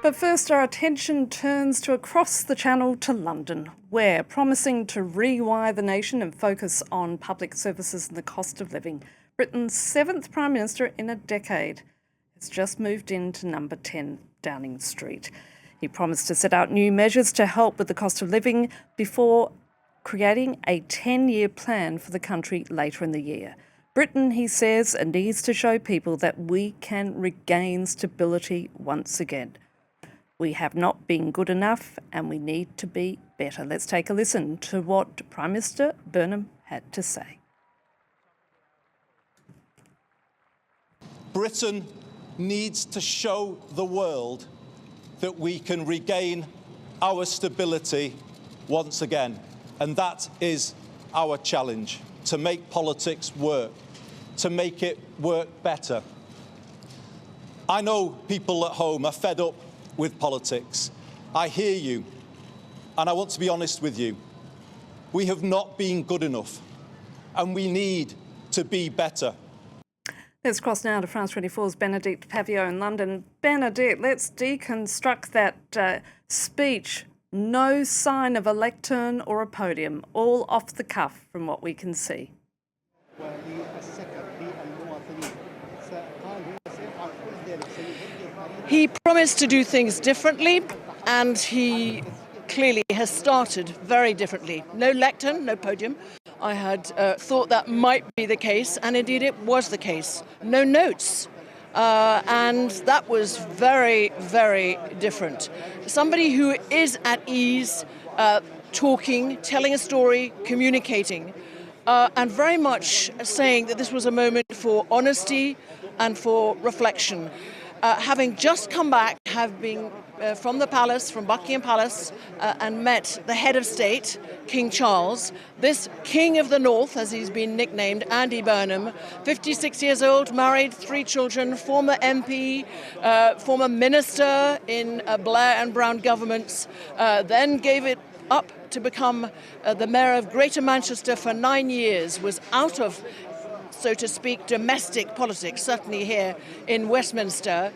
But first, our attention turns to across the channel to London, where, promising to rewire the nation and focus on public services and the cost of living, Britain's seventh Prime Minister in a decade has just moved into number 10 Downing Street. He promised to set out new measures to help with the cost of living before creating a 10-year plan for the country later in the year. Britain, he says, needs to show people that we can regain stability once again. We have not been good enough and we need to be better. Let's take a listen to what Prime Minister Burnham had to say. Britain needs to show the world that we can regain our stability once again. And that is our challenge, to make politics work, to make it work better. I know people at home are fed up with politics. I hear you, and I want to be honest with you. We have not been good enough, and we need to be better. Let's cross now to France 24's Benedicte Paviot in London. Benedicte, let's deconstruct that speech. No sign of a lectern or a podium, all off the cuff from what we can see. He promised to do things differently, and he clearly has started very differently. No lectern, no podium. I had thought that might be the case, and indeed it was the case. No notes. And that was very, very different. Somebody who is at ease, talking, telling a story, communicating, and very much saying that this was a moment for honesty and for reflection. Having just come back, have been from the palace, from Buckingham Palace, and met the head of state, King Charles, this King of the North, as he's been nicknamed, Andy Burnham, 56 years old, married, 3 children, former MP, former minister in Blair and Brown governments, then gave it up to become the mayor of Greater Manchester for 9 years, was out of, so to speak, domestic politics, certainly here in Westminster,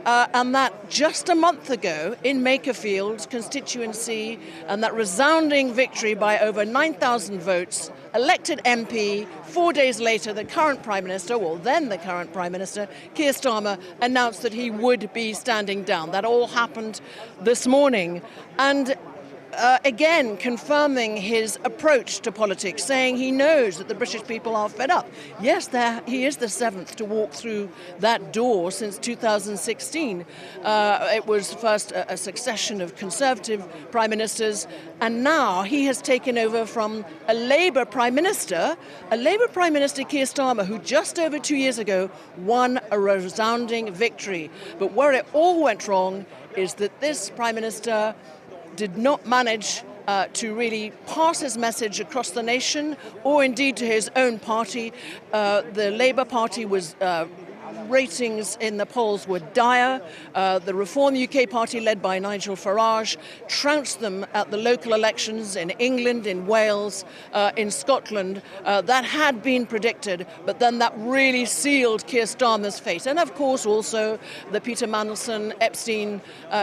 and that just a month ago in Makerfield constituency, and that resounding victory by over 9,000 votes, elected MP, 4 days later the current Prime Minister, well then the current Prime Minister, Keir Starmer, announced that he would be standing down. That all happened this morning. And again, confirming his approach to politics, saying he knows that the British people are fed up. Yes, he is the seventh to walk through that door since 2016. It was first a succession of Conservative Prime Ministers, and now he has taken over from a Labour Prime Minister, Keir Starmer, who just over 2 years ago won a resounding victory. But where it all went wrong is that this Prime Minister did not manage to really pass his message across the nation, or indeed to his own party. The Labour Party was ratings in the polls were dire. The Reform UK party, led by Nigel Farage, trounced them at the local elections in England, in Wales, in Scotland. That had been predicted, but then that really sealed Keir Starmer's fate. And of course also the Peter Mandelson, Epstein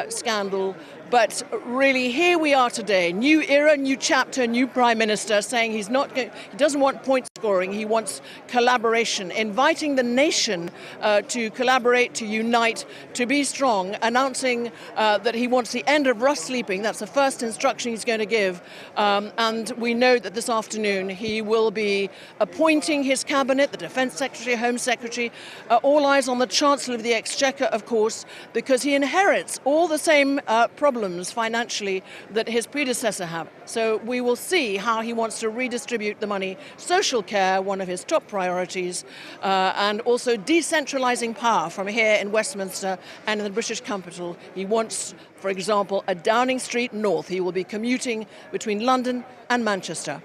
scandal. But really, here we are today, new era, new chapter, new Prime Minister, saying he doesn't want point scoring, he wants collaboration, inviting the nation to collaborate, to unite, to be strong, announcing that he wants the end of rough sleeping. That's the first instruction he's going to give. And we know that this afternoon he will be appointing his cabinet, the Defence Secretary, Home Secretary, all eyes on the Chancellor of the Exchequer, of course, because he inherits all the same problems financially that his predecessor had. So we will see how he wants to redistribute the money. Social care, one of his top priorities, and also decentralising power from here in Westminster and in the British capital. He wants, for example, a Downing Street North. He will be commuting between London and Manchester.